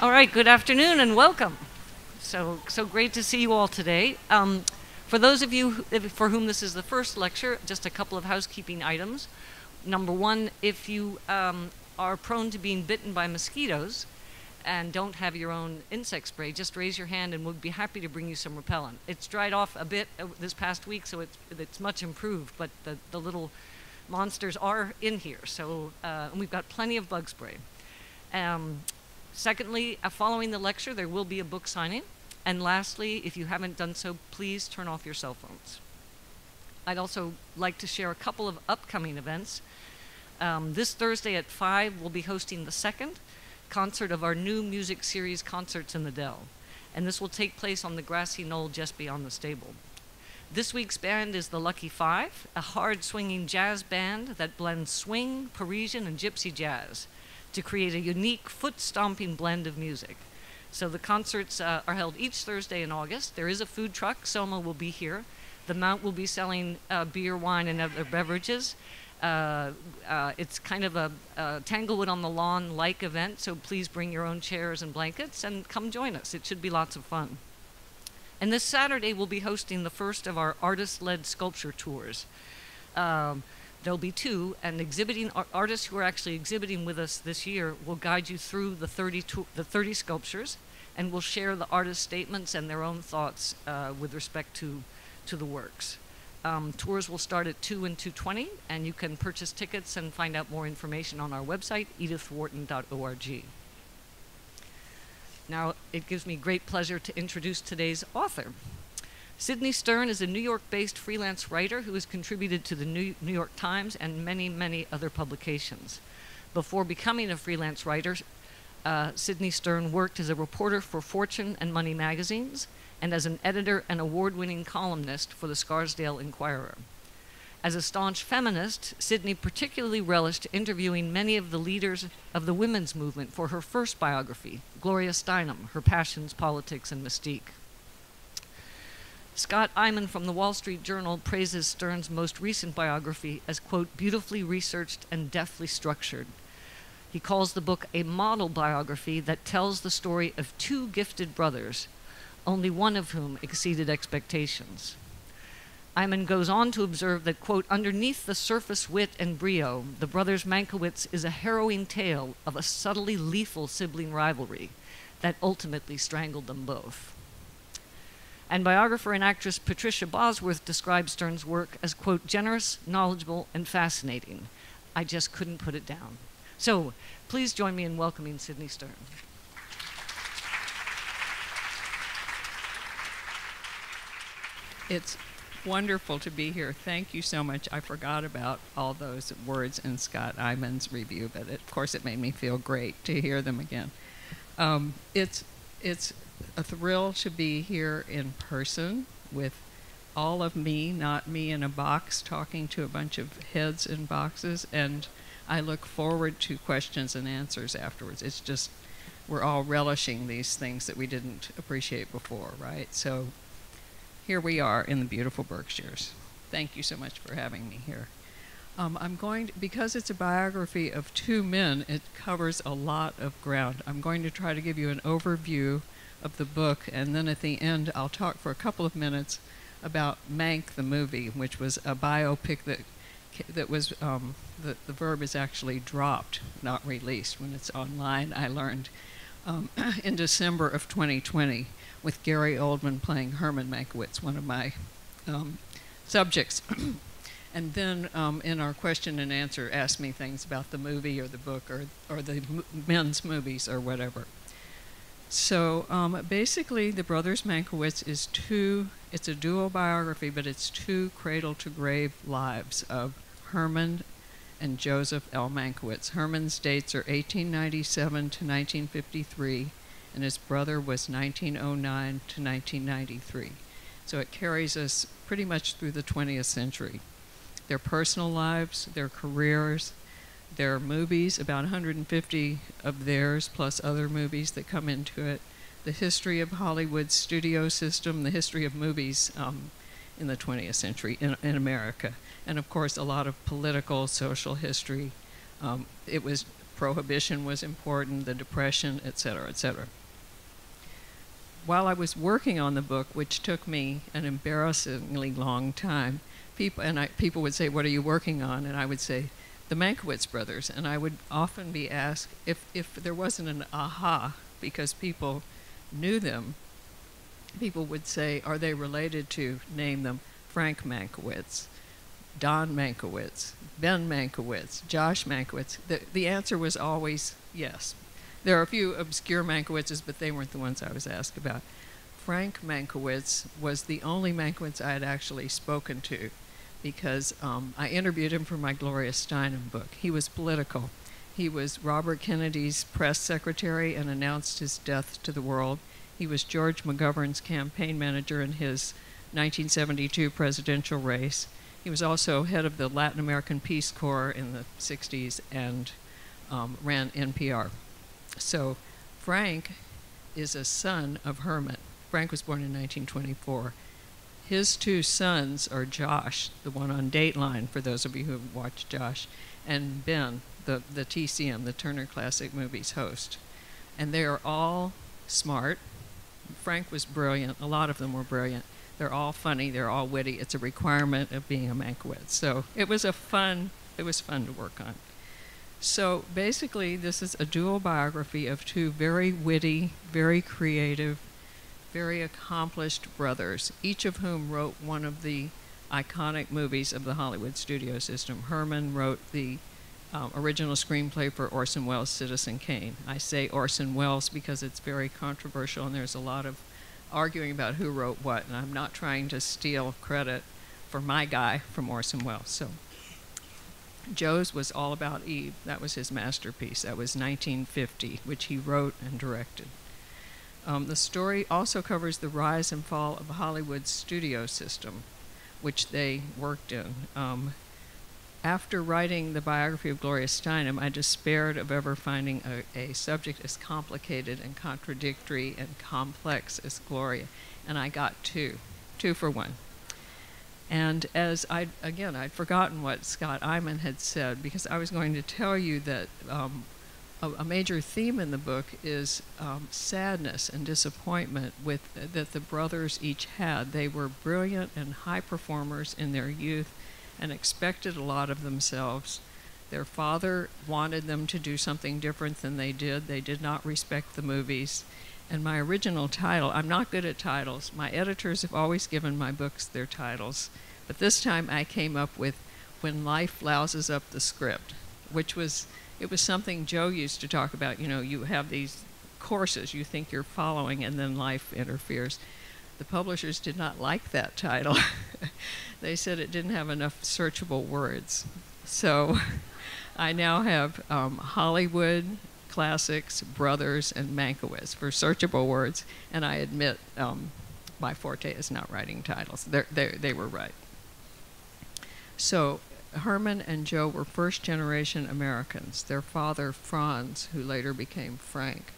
All right, good afternoon and welcome. So great to see you all today. For those of you for whom this is the first lecture, just a couple of housekeeping items. Number one, if you are prone to being bitten by mosquitoes and don't have your own insect spray, just raise your hand and we'll be happy to bring you some repellent. It's dried off a bit this past week, so it's much improved, but the little monsters are in here, so and we've got plenty of bug spray. Secondly, following the lecture, there will be a book signing. And lastly, if you haven't done so, please turn off your cell phones. I'd also like to share a couple of upcoming events. This Thursday at 5, we'll be hosting the second concert of our new music series, Concerts in the Dell. And this will take place on the grassy knoll just beyond the stable. This week's band is the Lucky Five, a hard-swinging jazz band that blends swing, Parisian, and gypsy jazz to create a unique foot-stomping blend of music. So the concerts are held each Thursday in August. There is a food truck. Soma will be here. The Mount will be selling beer, wine, and other beverages. It's kind of a Tanglewood on the Lawn-like event, so please bring your own chairs and blankets and come join us. It should be lots of fun. And this Saturday, we'll be hosting the first of our artist-led sculpture tours. There'll be two, and exhibiting artists who are actually exhibiting with us this year will guide you through the 30 sculptures, and will share the artist statements and their own thoughts with respect to the works. Tours will start at 2 and 2:20, and you can purchase tickets and find out more information on our website, edithwharton.org. Now, it gives me great pleasure to introduce today's author. Sidney Stern is a New York-based freelance writer who has contributed to the New York Times and many, many other publications. Before becoming a freelance writer, Sidney Stern worked as a reporter for Fortune and Money magazines and as an editor and award-winning columnist for the Scarsdale Inquirer. As a staunch feminist, Sidney particularly relished interviewing many of the leaders of the women's movement for her first biography, Gloria Steinem, Her Passions, Politics, and Mystique. Scott Eyman from the Wall Street Journal praises Stern's most recent biography as, quote, beautifully researched and deftly structured. He calls the book a model biography that tells the story of two gifted brothers, only one of whom exceeded expectations. Eyman goes on to observe that, quote, underneath the surface wit and brio, the brothers Mankiewicz is a harrowing tale of a subtly lethal sibling rivalry that ultimately strangled them both. And biographer and actress Patricia Bosworth describes Stern's work as, quote, generous, knowledgeable, and fascinating. I just couldn't put it down. So, please join me in welcoming Sidney Stern. It's wonderful to be here. Thank you so much. I forgot about all those words in Scott Eyman's review, but of course it made me feel great to hear them again. It's a thrill to be here in person with all of me, not me in a box talking to a bunch of heads in boxes, and I look forward to questions and answers afterwards. It's just, we're all relishing these things that we didn't appreciate before, right? So here we are in the beautiful Berkshires. Thank you so much for having me here. I'm going to, because it's a biography of two men, it covers a lot of ground. I'm going to try to give you an overview of the book, and then at the end I'll talk for a couple of minutes about Mank the movie, which was a biopic that was, the verb is actually dropped, not released. When it's online, I learned, in December of 2020, with Gary Oldman playing Herman Mankiewicz, one of my subjects. And then in our question and answer, ask me things about the movie or the book or the men's movies or whatever. So basically, the Brothers Mankiewicz is it's a dual biography, but it's two cradle-to-grave lives of Herman and Joseph L. Mankiewicz. Herman's dates are 1897 to 1953, and his brother was 1909 to 1993. So it carries us pretty much through the 20th century. Their personal lives, their careers, their movies, about 150 of theirs, plus other movies that come into it, the history of Hollywood's studio system, the history of movies in the 20th century in America, and of course a lot of political, social history. It was Prohibition was important, the Depression, et cetera, et cetera. While I was working on the book, which took me an embarrassingly long time, people would say, "What are you working on?" And I would say, "The Mankieiwcz brothers." And I would often be asked if there wasn't an aha, because people knew them. People would say, "Are they related to," name them, Frank Mankiewicz, Don Mankowitz, Ben Mankiewicz, Josh Mankiewicz. The answer was always yes. There are a few obscure Mankiewiczes, but they weren't the ones I was asked about. Frank Mankowitz was the only Mankiewicz I had actually spoken to, because I interviewed him for my Gloria Steinem book. He was political. He was Robert Kennedy's press secretary and announced his death to the world. He was George McGovern's campaign manager in his 1972 presidential race. He was also head of the Latin American Peace Corps in the 60s and ran NPR. So Frank is a son of Herman. Frank was born in 1924. His two sons are Josh, the one on Dateline, for those of you who have watched Josh, and Ben, the TCM, the Turner Classic Movies host. And they are all smart. Frank was brilliant. A lot of them were brilliant. They're all funny. They're all witty. It's a requirement of being a Mankiewicz. So it was fun to work on. So basically, this is a dual biography of two very witty, very creative, very accomplished brothers, each of whom wrote one of the iconic movies of the Hollywood studio system. Herman wrote the original screenplay for Orson Welles' Citizen Kane. I say Orson Welles because it's very controversial and there's a lot of arguing about who wrote what, and I'm not trying to steal credit for my guy from Orson Welles. So Joe's was All About Eve. That was his masterpiece. That was 1950, which he wrote and directed. The story also covers the rise and fall of Hollywood's studio system, which they worked in. After writing the biography of Gloria Steinem, I despaired of ever finding a subject as complicated and contradictory and complex as Gloria, and I got two for one. And as I'd forgotten what Scott Iman had said, because I was going to tell you that a major theme in the book is sadness and disappointment that the brothers each had. They were brilliant and high performers in their youth and expected a lot of themselves. Their father wanted them to do something different than they did. They did not respect the movies. And my original title, I'm not good at titles. My editors have always given my books their titles. But this time I came up with When Life Louses Up the Script, it was something Joe used to talk about. You know, you have these courses you think you're following and then life interferes. The publishers did not like that title. They said it didn't have enough searchable words. So I now have Hollywood, Classics, Brothers, and Mankiewicz for searchable words, and I admit my forte is not writing titles. They were right. So Herman and Joe were first-generation Americans. Their father, Franz, who later became Frank,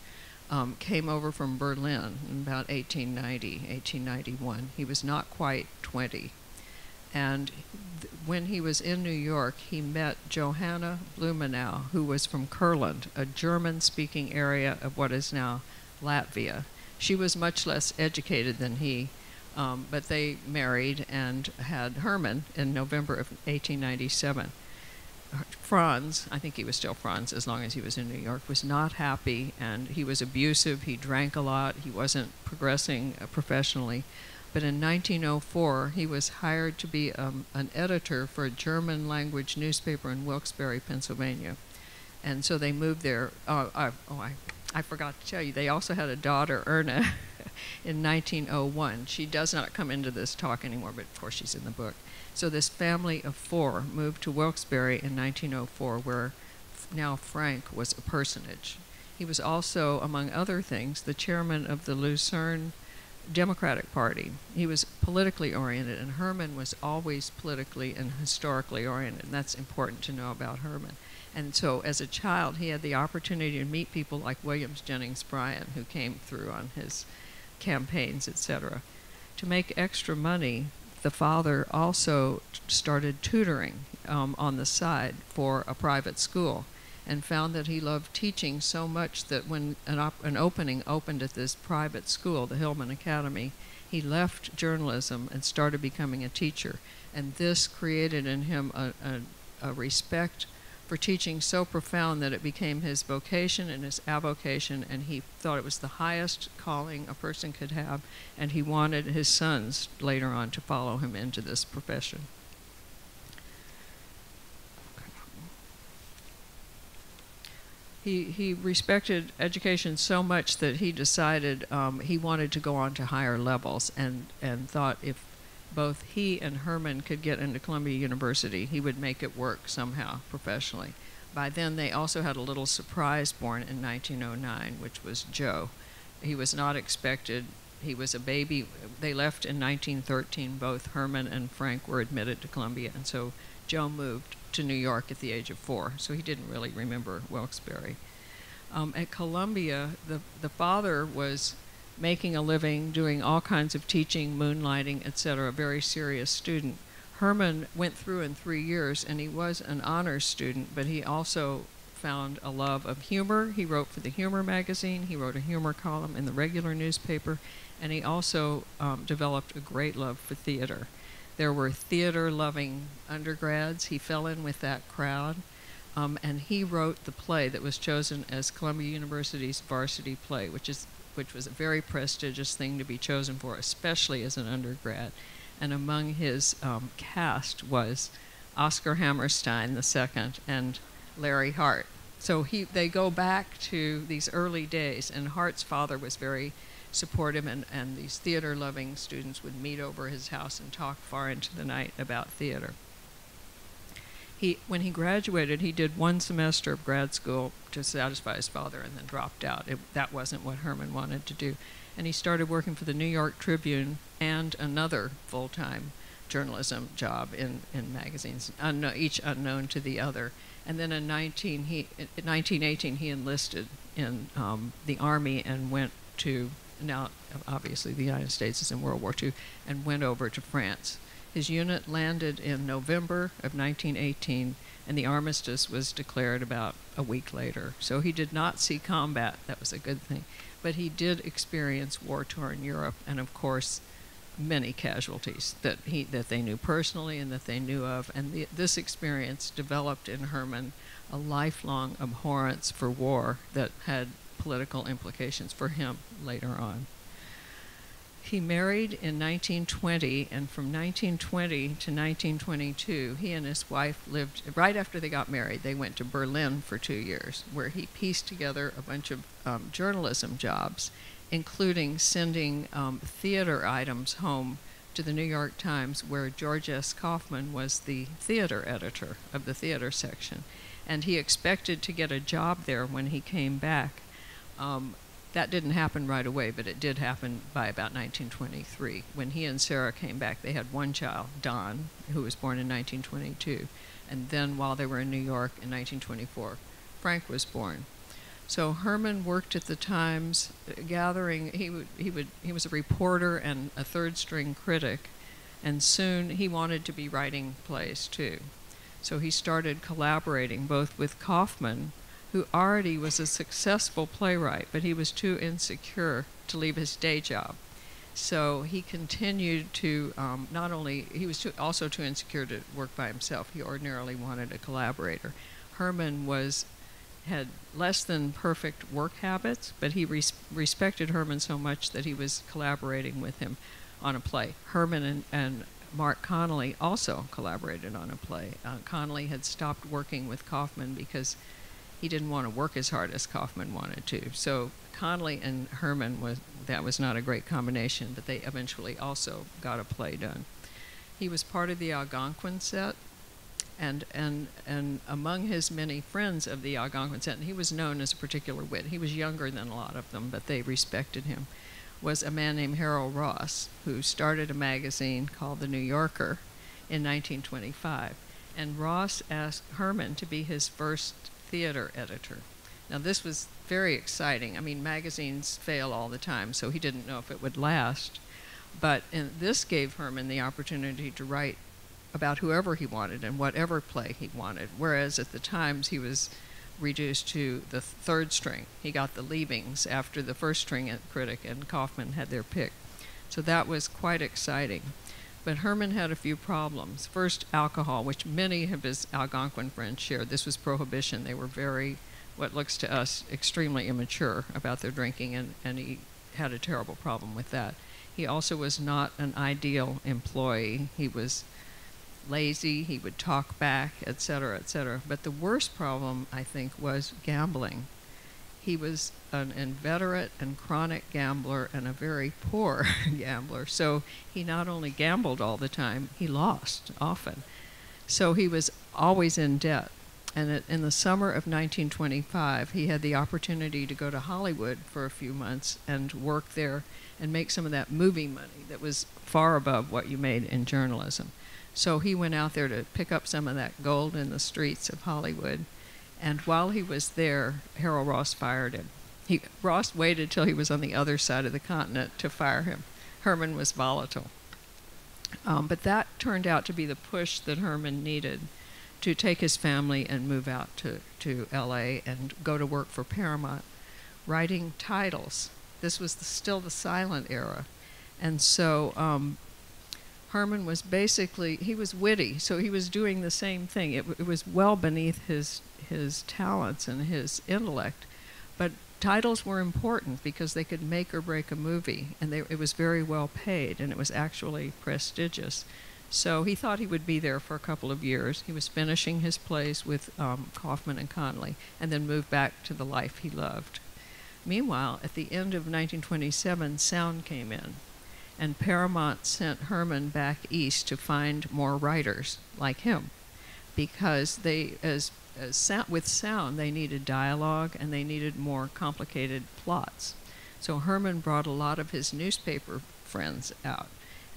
came over from Berlin in about 1891. He was not quite 20. And when he was in New York, he met Johanna Blumenau, who was from Kurland, a German-speaking area of what is now Latvia. She was much less educated than he, but they married and had Herman in November of 1897. Franz, I think he was still Franz as long as he was in New York, was not happy, and he was abusive. He drank a lot. He wasn't progressing professionally. But in 1904, he was hired to be an editor for a German-language newspaper in Wilkes-Barre, Pennsylvania. And so they moved there. I forgot to tell you, they also had a daughter, Erna, in 1901. She does not come into this talk anymore, but of course she's in the book. So this family of four moved to Wilkes-Barre in 1904, where now Frank was a personage. He was also, among other things, the chairman of the Lucerne Democratic Party. He was politically oriented, and Herman was always politically and historically oriented, and that's important to know about Herman. And so as a child, he had the opportunity to meet people like Williams Jennings Bryan, who came through on his campaigns, etc. To make extra money, the father also started tutoring on the side for a private school. and found that he loved teaching so much that when an opening opened at this private school, the Hillman Academy, he left journalism and started becoming a teacher. And this created in him a respect for teaching so profound that it became his vocation and his avocation, and he thought it was the highest calling a person could have, and he wanted his sons later on to follow him into this profession. He respected education so much that he decided he wanted to go on to higher levels, and thought if both he and Herman could get into Columbia University, he would make it work somehow professionally. By then, they also had a little surprise born in 1909, which was Joe. He was not expected. He was a baby. They left in 1913. Both Herman and Frank were admitted to Columbia, and so Joe moved to New York at the age of 4, so he didn't really remember Wilkes-Barre. At Columbia, the father was making a living, doing all kinds of teaching, moonlighting, etc., a very serious student. Herman went through in 3 years, and he was an honors student, but he also found a love of humor. He wrote for the Humor magazine. He wrote a humor column in the regular newspaper, and he also developed a great love for theater. There were theater-loving undergrads. He fell in with that crowd, and he wrote the play that was chosen as Columbia University's varsity play, which was a very prestigious thing to be chosen for, especially as an undergrad. And among his cast was Oscar Hammerstein II and Larry Hart. So they go back to these early days, and Hart's father was very supportive, and these theater-loving students would meet over his house and talk far into the night about theater. When he graduated, he did 1 semester of grad school to satisfy his father and then dropped out. That wasn't what Herman wanted to do. And he started working for the New York Tribune and another full-time journalism job in magazines, each unknown to the other. And then in 1918, he enlisted in the Army and went to, now obviously the United States is in World War II, and went over to France. His unit landed in November of 1918, and the armistice was declared about a week later. So he did not see combat. That was a good thing. But he did experience war-torn Europe, and of course, many casualties that they knew personally and that they knew of. And this experience developed in Herman a lifelong abhorrence for war that had political implications for him later on. He married in 1920, and from 1920 to 1922, he and his wife lived, right after they got married, they went to Berlin for 2 years, where he pieced together a bunch of journalism jobs, including sending theater items home to the New York Times, where George S. Kaufman was the theater editor of the theater section. And he expected to get a job there when he came back. That didn't happen right away, but it did happen by about 1923. When he and Sarah came back, they had 1 child, Don, who was born in 1922. And then while they were in New York in 1924, Frank was born. So Herman worked at the Times, gathering, he was a reporter and a third-string critic, and soon he wanted to be writing plays too. So he started collaborating both with Kaufman, who already was a successful playwright, but he was too insecure to leave his day job. So he continued to he was also too insecure to work by himself. He ordinarily wanted a collaborator. Herman had less than perfect work habits, but he respected Herman so much that he was collaborating with him on a play. Herman and Mark Connolly also collaborated on a play. Connolly had stopped working with Kaufman because he didn't want to work as hard as Kaufman wanted to. So Connolly and Herman, that was not a great combination, but they eventually also got a play done. He was part of the Algonquin set, and among his many friends of the Algonquin set, and he was known as a particular wit, he was younger than a lot of them, but they respected him, was a man named Harold Ross, who started a magazine called The New Yorker in 1925. And Ross asked Herman to be his first theater editor. Now this was very exciting. I mean, magazines fail all the time, so he didn't know if it would last. But this gave Herman the opportunity to write about whoever he wanted and whatever play he wanted, whereas at the Times he was reduced to the third string. He got the leavings after the first string critic and Kaufman had their pick. So that was quite exciting. But Herman had a few problems. First, alcohol, which many of his Algonquin friends shared. This was prohibition. They were very, what looks to us, extremely immature about their drinking, and he had a terrible problem with that. He also was not an ideal employee. He was lazy, he would talk back, etc., etc. But the worst problem, I think, was gambling. He was an inveterate and chronic gambler and a very poor gambler. So he not only gambled all the time, he lost often. So he was always in debt. And in the summer of 1925, he had the opportunity to go to Hollywood for a few months and work there and make some of that movie money that was far above what you made in journalism. So he went out there to pick up some of that gold in the streets of Hollywood. And while he was there, Harold Ross fired him. Ross waited till he was on the other side of the continent to fire him. Herman was volatile. But that turned out to be the push that Herman needed to take his family and move out to L.A. and go to work for Paramount, writing titles. This was still the silent era. And so Herman was basically, he was witty, so he was doing the same thing. It was well beneath his talents and his intellect. But titles were important because they could make or break a movie, and it was very well paid, and it was actually prestigious. So he thought he would be there for a couple of years. He was finishing his plays with Kaufman and Connolly, and then moved back to the life he loved. Meanwhile, at the end of 1927, sound came in, and Paramount sent Herman back east to find more writers like him, because with sound they needed dialogue and they needed more complicated plots. So Herman brought a lot of his newspaper friends out,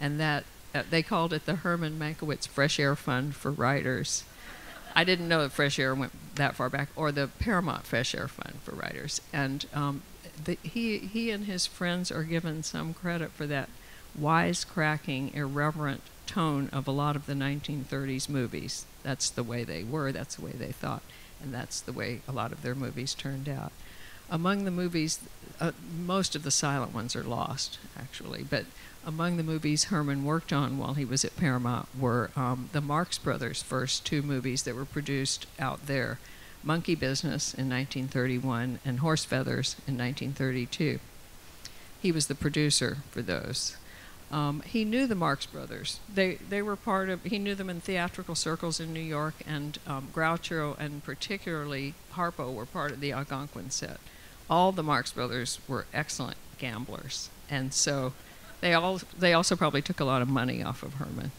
and that they called it the Herman Mankiewicz Fresh Air Fund for Writers. I didn't know that Fresh Air went that far back, or the Paramount Fresh Air Fund for Writers. And he and his friends are given some credit for that wisecracking, irreverent tone of a lot of the 1930s movies. That's the way they were, that's the way they thought, and that's the way a lot of their movies turned out. Among the movies, most of the silent ones are lost, actually, but among the movies Herman worked on while he was at Paramount were the Marx Brothers' first two movies that were produced out there, Monkey Business in 1931 and Horse Feathers in 1932. He was the producer for those. He knew the Marx Brothers. They were part of, he knew them in theatrical circles in New York, and Groucho and particularly Harpo were part of the Algonquin set. All the Marx Brothers were excellent gamblers, and so they also probably took a lot of money off of Herman.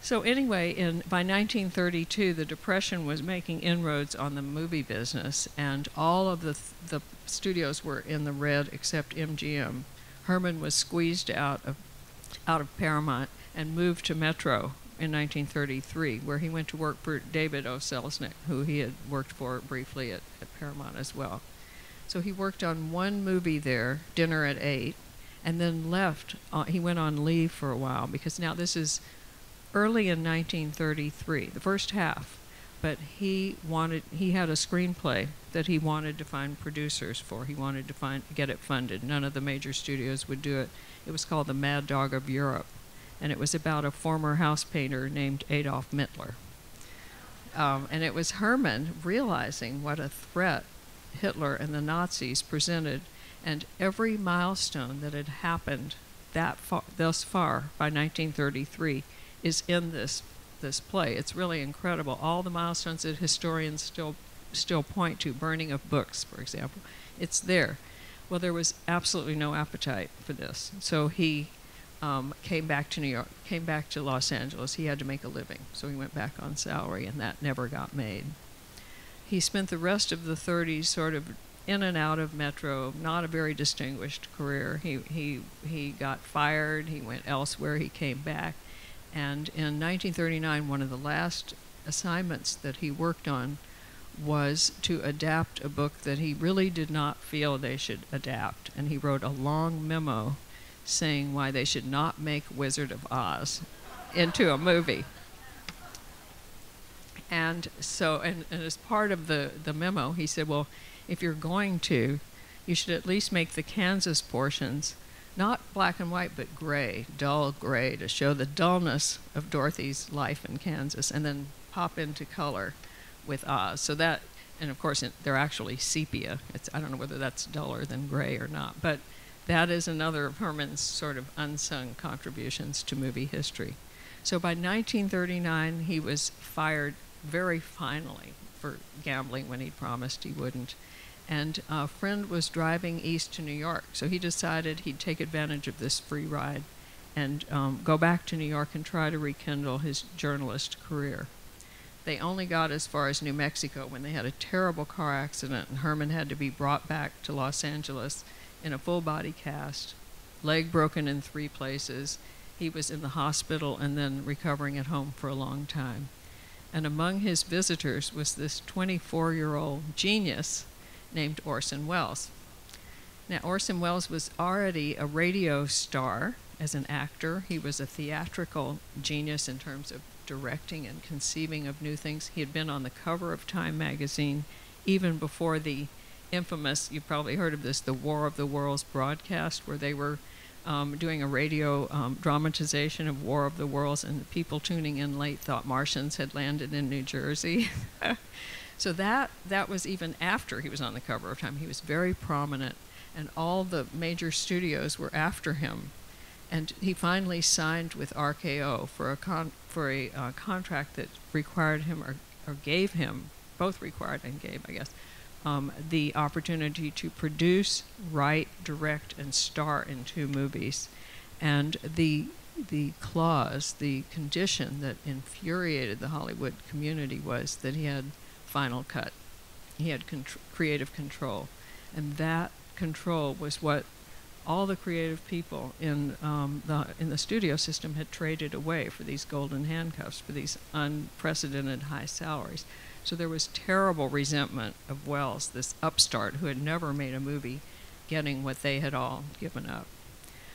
So anyway, by 1932, the Depression was making inroads on the movie business, and all of the studios were in the red except MGM. Herman was squeezed out of Paramount and moved to Metro in 1933, where he went to work for David O. Selznick, who he had worked for briefly at Paramount as well. So he worked on one movie there, Dinner at 8, and then left. He went on leave for a while, because now this is early in 1933, the first half. But he had a screenplay that he wanted to find producers for. He wanted to get it funded. None of the major studios would do it. It was called The Mad Dog of Europe, and it was about a former house painter named Adolf Mittler. And it was Herman realizing what a threat Hitler and the Nazis presented, and every milestone that had happened thus far by 1933 is in this play. It's really incredible. All the milestones that historians still point to, burning of books, for example, it's there. Well, there was absolutely no appetite for this, so he came back to New York, came back to Los Angeles. He had to make a living, so he went back on salary, and that never got made. He spent the rest of the 30s sort of in and out of Metro, not a very distinguished career. He got fired, he went elsewhere, he came back, and in 1939, one of the last assignments that he worked on was to adapt a book that he really did not feel they should adapt, and he wrote a long memo saying why they should not make Wizard of Oz into a movie. And so, and as part of the memo, he said, well, if you're going to, you should at least make the Kansas portions not black and white, but gray, dull gray, to show the dullness of Dorothy's life in Kansas, and then pop into color with Oz. So that, and of course, they're actually sepia. I don't know whether that's duller than gray or not, but that is another of Herman's sort of unsung contributions to movie history. So by 1939, he was fired very finally for gambling when he promised he wouldn't. And a friend was driving east to New York, so he decided he'd take advantage of this free ride and go back to New York and try to rekindle his journalist career. They only got as far as New Mexico when they had a terrible car accident, and Herman had to be brought back to Los Angeles in a full-body cast, leg broken in 3 places. He was in the hospital and then recovering at home for a long time. And among his visitors was this 24-year-old genius named Orson Welles. Now, Orson Welles was already a radio star as an actor. He was a theatrical genius in terms of directing and conceiving of new things. He had been on the cover of Time magazine even before the infamous, you've probably heard of this, the War of the Worlds broadcast, where they were doing a radio dramatization of War of the Worlds, and the people tuning in late thought Martians had landed in New Jersey. So that was even after he was on the cover of Time. He was very prominent, and all the major studios were after him. And he finally signed with RKO for a contract that required him, or gave him, both required and gave, I guess, the opportunity to produce, write, direct, and star in 2 movies. And the clause, the condition that infuriated the Hollywood community was that he had final cut. He had creative control. And that control was what all the creative people in the studio system had traded away for these golden handcuffs, for these unprecedented high salaries. So there was terrible resentment of Welles, this upstart who had never made a movie, getting what they had all given up.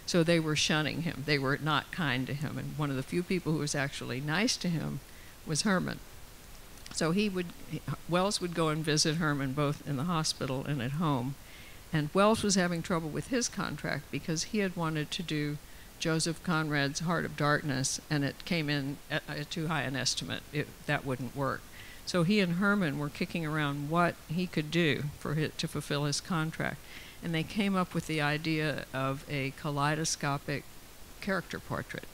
So they were shunning him. They were not kind to him. And one of the few people who was actually nice to him was Herman. So Welles would go and visit Herman both in the hospital and at home. And Welles was having trouble with his contract because he had wanted to do Joseph Conrad's Heart of Darkness, and it came in at too high an estimate. That wouldn't work. So he and Herman were kicking around what he could do to fulfill his contract. And they came up with the idea of a kaleidoscopic character portrait.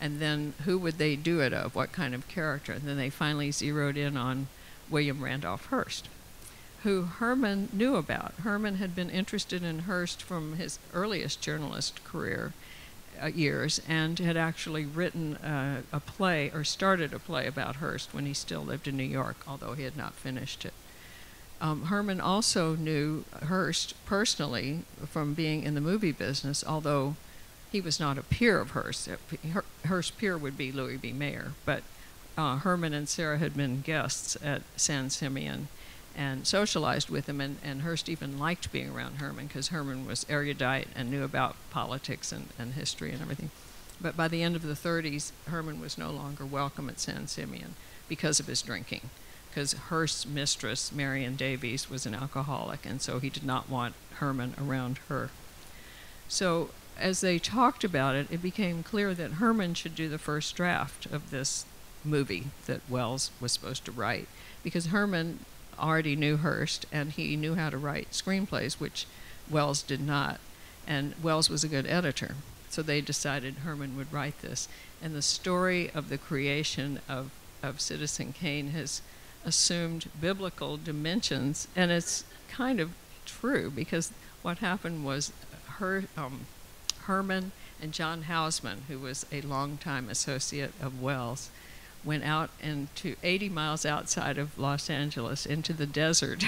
And then who would they do it of? What kind of character? And then they finally zeroed in on William Randolph Hearst, who Herman knew about. Herman had been interested in Hearst from his earliest journalist career years, and had actually written a play, or started a play about Hearst when he still lived in New York, although he had not finished it. Herman also knew Hearst personally from being in the movie business, although he was not a peer of Hearst. Hearst's peer would be Louis B. Mayer, but Herman and Sarah had been guests at San Simeon and socialized with him, and Hearst even liked being around Herman because Herman was erudite and knew about politics and history and everything. But by the end of the 30s, Herman was no longer welcome at San Simeon because of his drinking, because Hearst's mistress, Marion Davies, was an alcoholic, and so he did not want Herman around her. So as they talked about it, it became clear that Herman should do the first draft of this movie that Welles was supposed to write, because Herman already knew Hearst, and he knew how to write screenplays, which Welles did not. And Welles was a good editor. So they decided Herman would write this. And the story of the creation of Citizen Kane has assumed biblical dimensions, and it's kind of true, because what happened was Herman and John Houseman, who was a longtime associate of Welles, went out into 80 miles outside of Los Angeles into the desert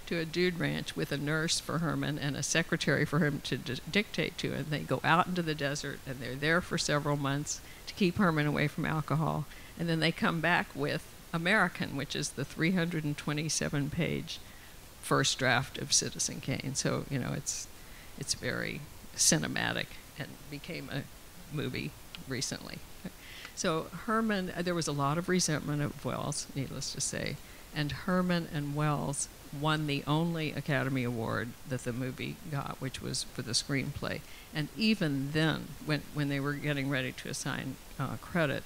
to a dude ranch with a nurse for Herman and a secretary for him to dictate to. And they go out into the desert, and they're there for several months to keep Herman away from alcohol. And then they come back with American, which is the 327-page first draft of Citizen Kane. So, it's very cinematic and became a movie recently. So Herman, there was a lot of resentment of Welles, needless to say, and Herman and Welles won the only Academy Award that the movie got, which was for the screenplay. And even then, when they were getting ready to assign credit,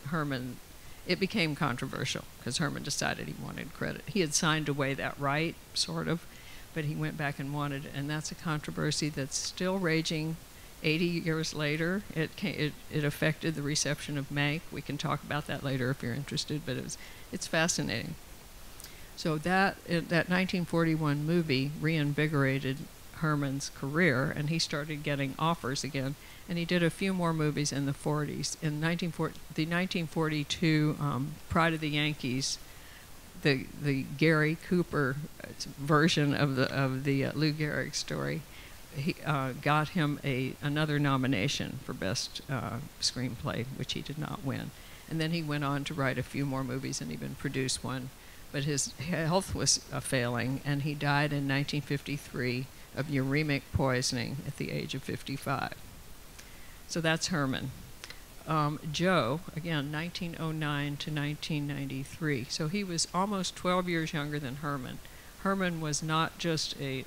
it became controversial because Herman decided he wanted credit. He had signed away that right, sort of, but he went back and wanted it. And that's a controversy that's still raging 80 years later. It affected the reception of Mank. We can talk about that later if you're interested, but it's fascinating. So that 1941 movie reinvigorated Herman's career, and he started getting offers again. And he did a few more movies in the 40s. In the 1942 Pride of the Yankees, the Gary Cooper version of the Lou Gehrig story, he got him another nomination for Best Screenplay, which he did not win. And then he went on to write a few more movies and even produce one. But his health was failing, and he died in 1953 of uremic poisoning at the age of 55. So that's Herman. Joe, again, 1909 to 1993. So he was almost 12 years younger than Herman. Herman was not just an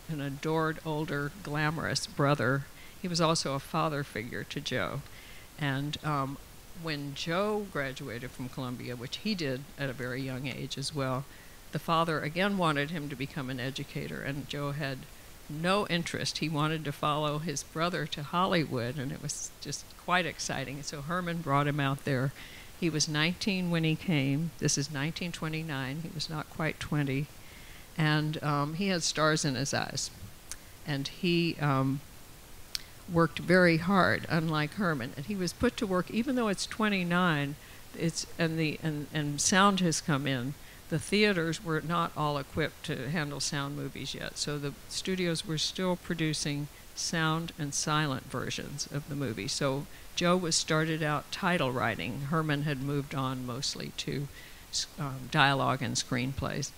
adored, older, glamorous brother. He was also a father figure to Joe. And when Joe graduated from Columbia, which he did at a very young age as well, the father again wanted him to become an educator, and Joe had no interest. He wanted to follow his brother to Hollywood, and it was just quite exciting. So Herman brought him out there. He was 19 when he came. This is 1929. He was not quite 20. And he had stars in his eyes. And he worked very hard, unlike Herman. And he was put to work, even though it's 29, and sound has come in. The theaters were not all equipped to handle sound movies yet, so the studios were still producing sound and silent versions of the movie. So Joe was started out title writing. Herman had moved on mostly to dialogue and screenplays.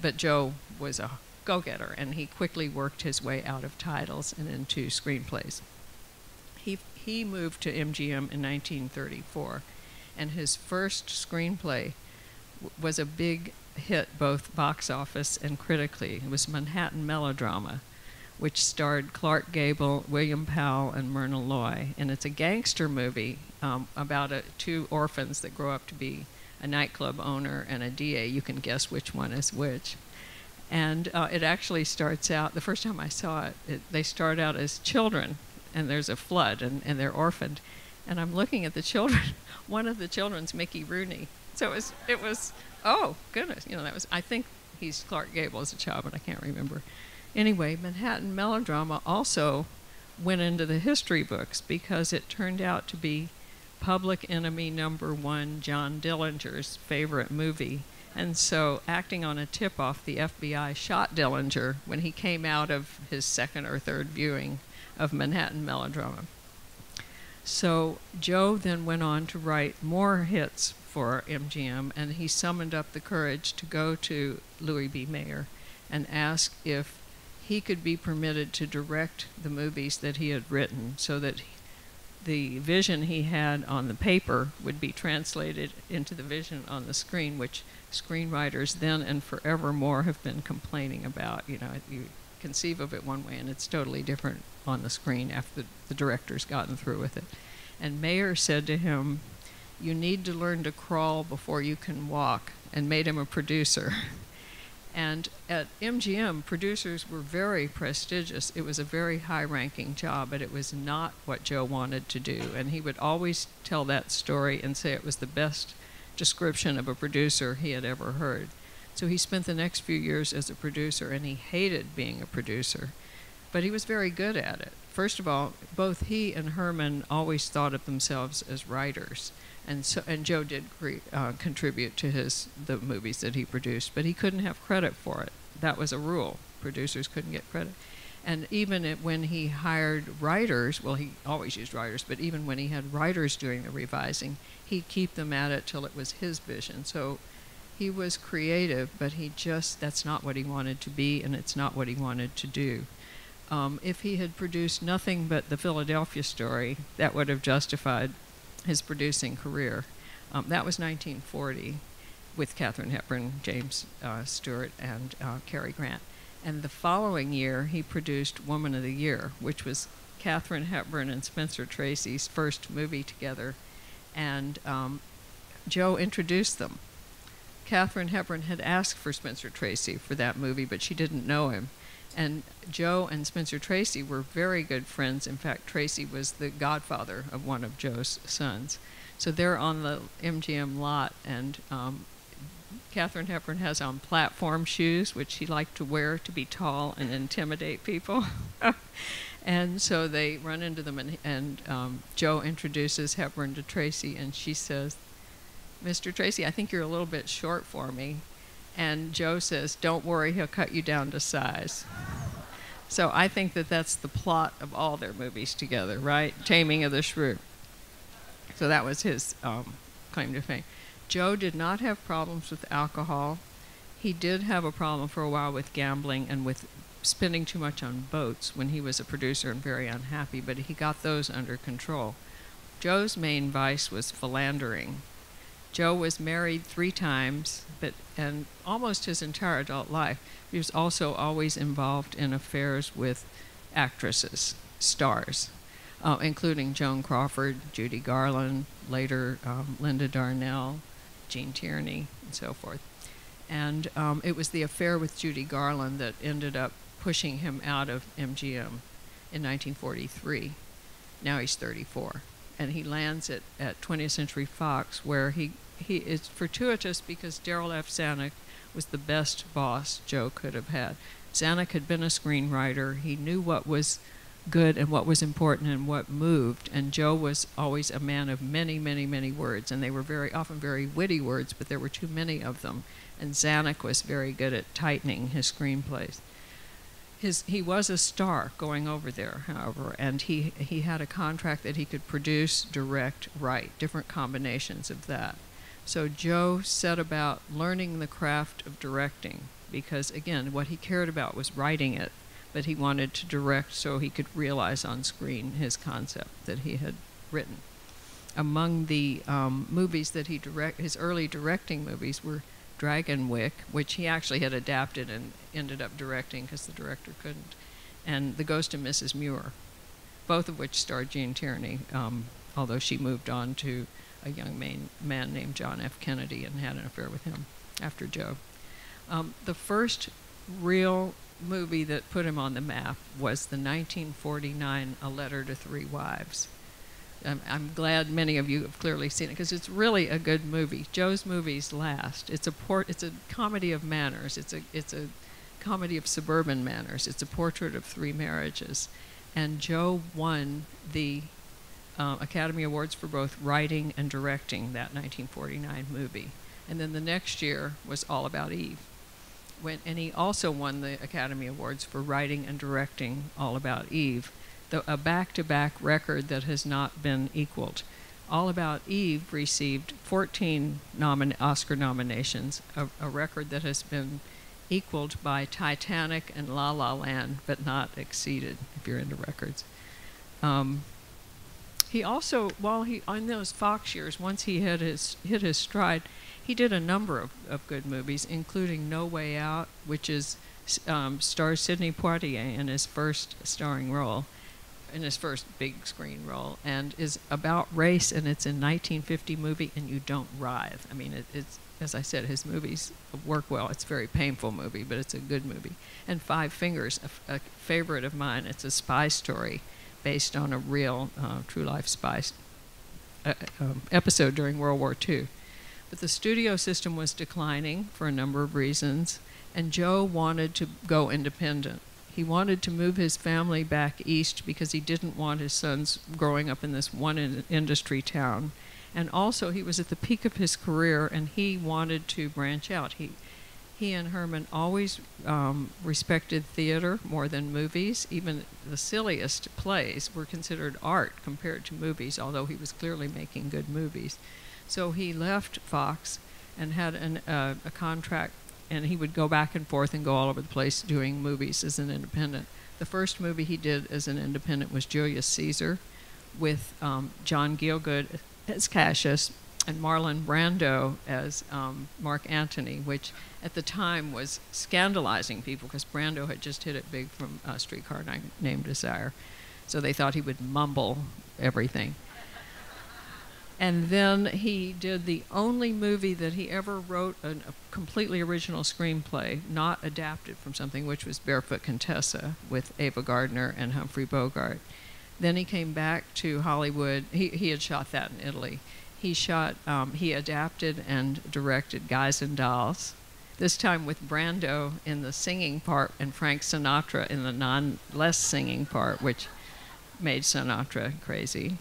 But Joe was a go-getter, and he quickly worked his way out of titles and into screenplays. He moved to MGM in 1934, and his first screenplay was a big hit, both box office and critically. It was Manhattan Melodrama, which starred Clark Gable, William Powell, and Myrna Loy. And it's a gangster movie about two orphans that grow up to be a nightclub owner and a DA. You can guess which one is which. And it actually starts out, the first time I saw it, they start out as children, and there's a flood, and they're orphaned. And I'm looking at the children. One of the children's Mickey Rooney. So it was, oh, goodness. I think he's Clark Gable as a child, but I can't remember. Anyway, Manhattan Melodrama also went into the history books because it turned out to be Public Enemy #1, John Dillinger's favorite movie. And so, acting on a tip-off, the FBI shot Dillinger when he came out of his second or third viewing of Manhattan Melodrama. So Joe then went on to write more hits for MGM, and he summoned up the courage to go to Louis B. Mayer and ask if he could be permitted to direct the movies that he had written, so that the vision he had on the paper would be translated into the vision on the screen, which screenwriters then and forevermore have been complaining about. You conceive of it one way, and it's totally different on the screen after the director's gotten through with it. And Mayer said to him, "You need to learn to crawl before you can walk," and made him a producer. And at MGM, producers were very prestigious. It was a very high-ranking job, but it was not what Joe wanted to do. And he would always tell that story and say it was the best description of a producer he had ever heard. So he spent the next few years as a producer, and he hated being a producer. But he was very good at it. First of all, both he and Herman always thought of themselves as writers. And Joe did contribute to the movies that he produced, but he couldn't have credit for it. That was a rule. Producers couldn't get credit. And even when he hired writers, well, he always used writers, but even when he had writers doing the revising, he'd keep them at it till it was his vision. So he was creative, but that's not what he wanted to be, and it's not what he wanted to do. If he had produced nothing but the Philadelphia Story, that would have justified his producing career. That was 1940 with Katharine Hepburn, James Stewart, and Cary Grant. And the following year, he produced Woman of the Year, which was Katharine Hepburn and Spencer Tracy's first movie together. And Joe introduced them. Katharine Hepburn had asked for Spencer Tracy for that movie, but she didn't know him. And Joe and Spencer Tracy were very good friends. In fact, Tracy was the godfather of one of Joe's sons. So they're on the MGM lot, and Katharine Hepburn has on platform shoes, which she liked to wear to be tall and intimidate people. And so they run into them, and Joe introduces Hepburn to Tracy, and she says, "Mr. Tracy, I think you're a little bit short for me." And Joe says, "Don't worry, he'll cut you down to size." So I think that that's the plot of all their movies together, right? Taming of the Shrew. So that was his claim to fame. Joe did not have problems with alcohol. He did have a problem for a while with gambling and with spending too much on boats when he was a producer and very unhappy, but he got those under control. Joe's main vice was philandering. Joe was married 3 times, and almost his entire adult life, he was also always involved in affairs with actresses, stars, including Joan Crawford, Judy Garland, later Linda Darnell, Jean Tierney, and so forth. And it was the affair with Judy Garland that ended up pushing him out of MGM in 1943. Now he's 34. And he lands at 20th Century Fox, where he is fortuitous because Darryl F. Zanuck was the best boss Joe could have had. Zanuck had been a screenwriter. He knew what was good and what was important and what moved. And Joe was always a man of many, many, many words. And they were very often very witty words, but there were too many of them. And Zanuck was very good at tightening his screenplays. He was a star going over there, however, and he had a contract that he could produce, direct, write, different combinations of that. So Joe set about learning the craft of directing because, again, what he cared about was writing it, but he wanted to direct so he could realize on screen his concept that he had written. Among the movies that his early directing movies were Dragonwyck, which he actually had adapted and ended up directing because the director couldn't, and The Ghost of Mrs. Muir, both of which starred Jean Tierney, although she moved on to a young man named John F. Kennedy and had an affair with him after Joe. The first real movie that put him on the map was the 1949 A Letter to Three Wives. I'm glad many of you have clearly seen it because it's really a good movie. Joe's movies last. It's a comedy of manners. It's a comedy of suburban manners. It's a portrait of 3 marriages, and Joe won the Academy Awards for both writing and directing that 1949 movie. And then the next year was All About Eve, and he also won the Academy Awards for writing and directing All About Eve. A back-to-back record that has not been equaled. All About Eve received 14 Oscar nominations, a record that has been equaled by Titanic and La La Land, but not exceeded, if you're into records. He also, on those Fox years, once he hit his stride, he did a number of good movies, including No Way Out, which stars Sidney Poitier in his first starring role, in his first big screen role, and is about race, and it's a 1950 movie, and you don't writhe. I mean, it's, as I said, his movies work well. It's a very painful movie, but it's a good movie. And Five Fingers, a favorite of mine, it's a spy story based on a real true-life spy episode during World War II. But the studio system was declining for a number of reasons, and Joe wanted to go independent. He wanted to move his family back east because he didn't want his sons growing up in this one industry town. And also he was at the peak of his career and he wanted to branch out. He and Herman always respected theater more than movies. Even the silliest plays were considered art compared to movies, although he was clearly making good movies. So he left Fox and had a contract, and he would go back and forth and go all over the place doing movies as an independent. The first movie he did as an independent was Julius Caesar with John Gielgud as Cassius, and Marlon Brando as Mark Antony, which at the time was scandalizing people because Brando had just hit it big from Streetcar Named Desire. So they thought he would mumble everything. And then he did the only movie that he ever wrote a completely original screenplay, not adapted from something, which was Barefoot Contessa with Ava Gardner and Humphrey Bogart. Then he came back to Hollywood. He had shot that in Italy. He adapted and directed Guys and Dolls, this time with Brando in the singing part and Frank Sinatra in the less singing part, which made Sinatra crazy.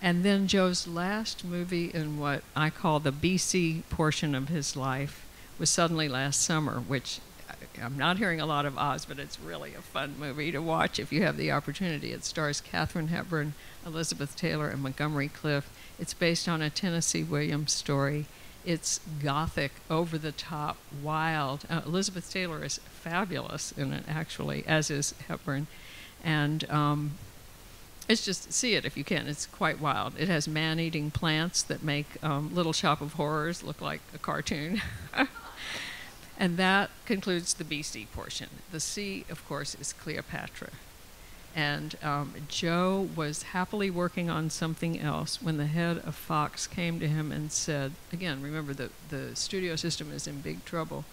And then Joe's last movie in what I call the BC portion of his life was Suddenly Last Summer, which I'm not hearing a lot of Oz, but it's really a fun movie to watch if you have the opportunity. It stars Katharine Hepburn, Elizabeth Taylor, and Montgomery Clift. It's based on a Tennessee Williams story. It's gothic, over-the-top, wild. Elizabeth Taylor is fabulous in it, actually, as is Hepburn. And it's just, see it if you can. It's quite wild. It has man-eating plants that make Little Shop of Horrors look like a cartoon. And that concludes the BC portion. The C, of course, is Cleopatra. And Joe was happily working on something else when the head of Fox came to him and said, again, remember the studio system is in big trouble.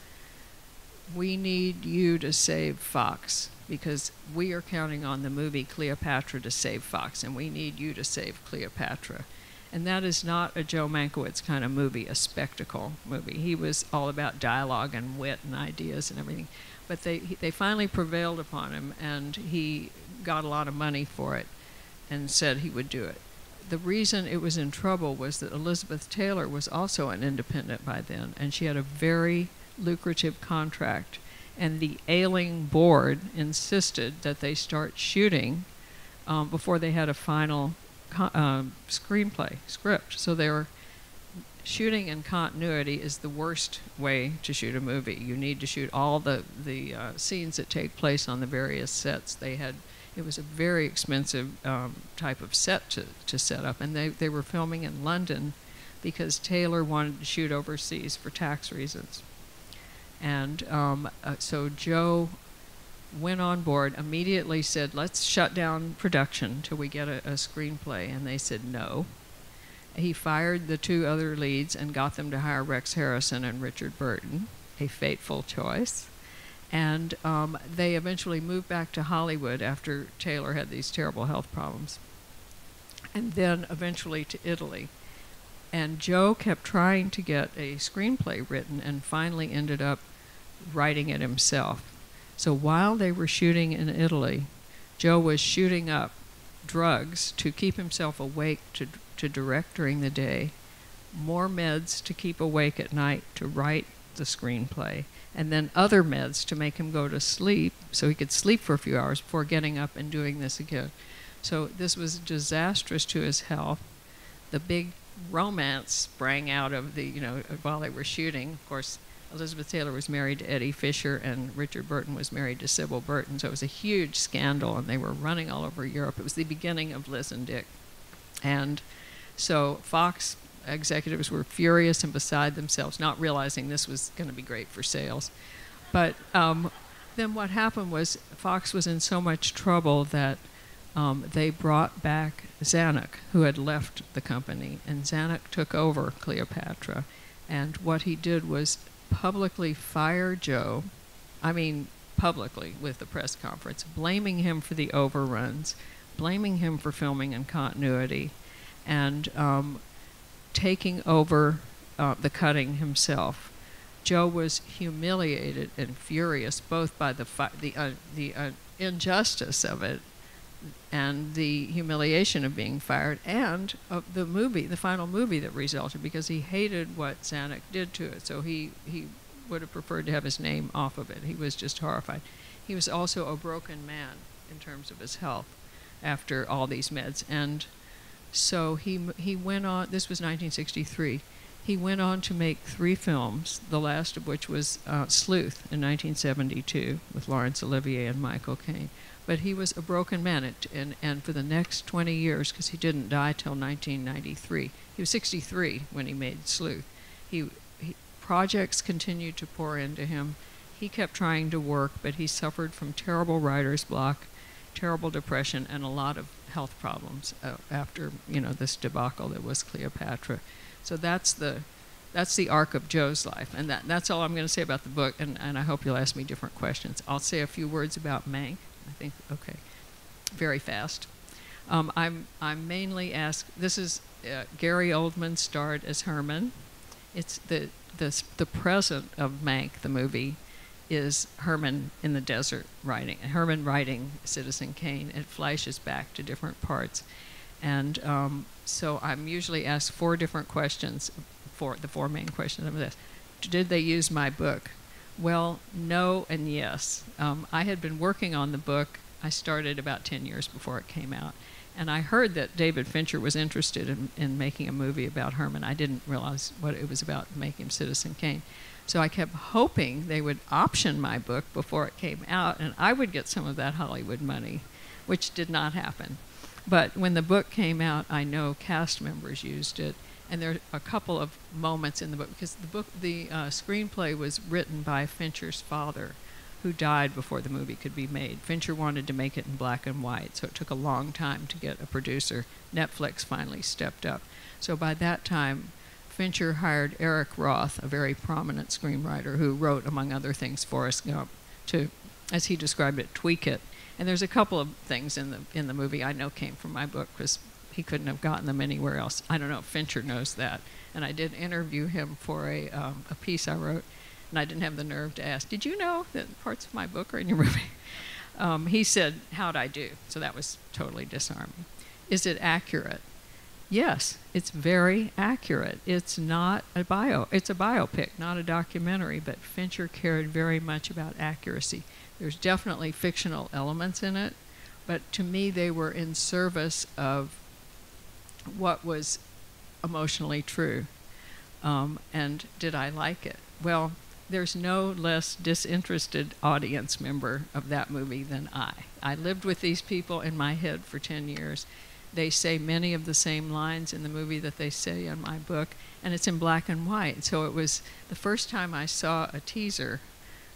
We need you to save Fox because we are counting on the movie Cleopatra to save Fox, and we need you to save Cleopatra. And that is not a Joe Mankiewicz kind of movie, a spectacle movie. He was all about dialogue and wit and ideas and everything. But they finally prevailed upon him, and he got a lot of money for it and said he would do it. The reason it was in trouble was that Elizabeth Taylor was also an independent by then, and she had a very lucrative contract. And the ailing board insisted that they start shooting before they had a final screenplay script. So they were shooting in continuity is the worst way to shoot a movie. You need to shoot all the scenes that take place on the various sets. It was a very expensive type of set to set up, and they were filming in London because Taylor wanted to shoot overseas for tax reasons. And so Joe went on board, immediately said, let's shut down production till we get a screenplay. And they said no. He fired the two other leads and got them to hire Rex Harrison and Richard Burton, a fateful choice. And they eventually moved back to Hollywood after Taylor had these terrible health problems. And then eventually to Italy. And Joe kept trying to get a screenplay written and finally ended up writing it himself. So while they were shooting in Italy, Joe was shooting up drugs to keep himself awake to direct during the day, more meds to keep awake at night to write the screenplay, and then other meds to make him go to sleep so he could sleep for a few hours before getting up and doing this again. So this was disastrous to his health. The big romance sprang out of while they were shooting. Of course, Elizabeth Taylor was married to Eddie Fisher and Richard Burton was married to Sybil Burton. So it was a huge scandal and they were running all over Europe. It was the beginning of Liz and Dick. And so Fox executives were furious and beside themselves, not realizing this was going to be great for sales. But then what happened was Fox was in so much trouble that they brought back Zanuck, who had left the company, and Zanuck took over Cleopatra. And what he did was publicly fire Joe, publicly with the press conference, blaming him for the overruns, blaming him for filming in continuity, and taking over the cutting himself. Joe was humiliated and furious both by the injustice of it and the humiliation of being fired and of the final movie that resulted, because he hated what Zanuck did to it. So he would have preferred to have his name off of it. He was just horrified. He was also a broken man in terms of his health after all these meds. And so he went on, this was 1963, He went on to make 3 films, the last of which was Sleuth in 1972 with Laurence Olivier and Michael Caine. But he was a broken man, and for the next 20 years, because he didn't die till 1993, he was 63 when he made Sleuth. Projects continued to pour into him. He kept trying to work, but he suffered from terrible writer's block, terrible depression, and a lot of health problems after this debacle that was Cleopatra. So that's the arc of Joe's life, and that's all I'm going to say about the book. And I hope you'll ask me different questions. I'll say a few words about Mank. I think very fast. I'm mainly asked. This is Gary Oldman starred as Herman. It's the present of Mank, the movie, is Herman in the desert writing Citizen Kane. It flashes back to different parts. And so I'm usually asked 4 different questions, the 4 main questions of this. Did they use my book? Well, no and yes. I had been working on the book. I started about 10 years before it came out. And I heard that David Fincher was interested in making a movie about Herman. I didn't realize what it was about, making Citizen Kane. So I kept hoping they would option my book before it came out, and I would get some of that Hollywood money, which did not happen. But when the book came out, I know cast members used it, and there are a couple of moments in the book, because the screenplay was written by Fincher's father, who died before the movie could be made. Fincher wanted to make it in black and white, so it took a long time to get a producer. Netflix finally stepped up. So by that time, Fincher hired Eric Roth, a very prominent screenwriter who wrote, among other things, Forrest Gump, to, as he described it, tweak it. And there's a couple of things in the movie I know came from my book, because he couldn't have gotten them anywhere else. I don't know if Fincher knows that. And I did interview him for a piece I wrote, and I didn't have the nerve to ask, did you know that parts of my book are in your movie? He said, how'd I do? So that was totally disarming. Is it accurate? Yes, it's very accurate. It's not it's a biopic, not a documentary, but Fincher cared very much about accuracy. There's definitely fictional elements in it, but to me they were in service of what was emotionally true. And did I like it? Well, there's no less disinterested audience member of that movie than I. I lived with these people in my head for 10 years. They say many of the same lines in the movie that they say in my book, and it's in black and white. So it was the first time I saw a teaser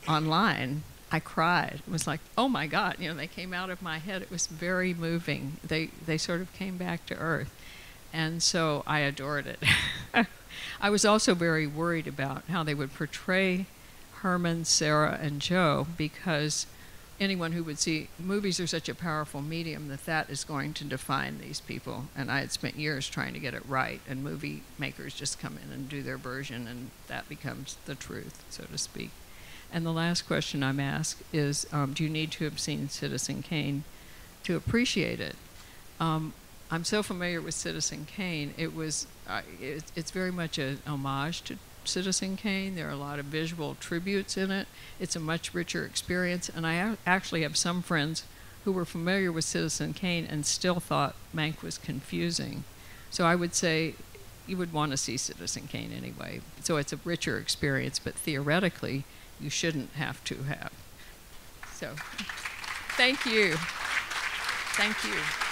online, I cried. It was like, oh my God, they came out of my head. It was very moving. They sort of came back to earth. And so I adored it. I was also very worried about how they would portray Herman, Sarah, and Joe, because anyone who would see movies are such a powerful medium that is going to define these people. And I had spent years trying to get it right, and movie makers just come in and do their version, and that becomes the truth, so to speak. And the last question I'm asked is, do you need to have seen Citizen Kane to appreciate it? I'm so familiar with Citizen Kane. It's very much an homage to Citizen Kane. There are a lot of visual tributes in it. It's a much richer experience, and I actually have some friends who were familiar with Citizen Kane and still thought Mank was confusing. So I would say you would want to see Citizen Kane anyway. So it's a richer experience, but theoretically, you shouldn't have to have. So, thank you. Thank you.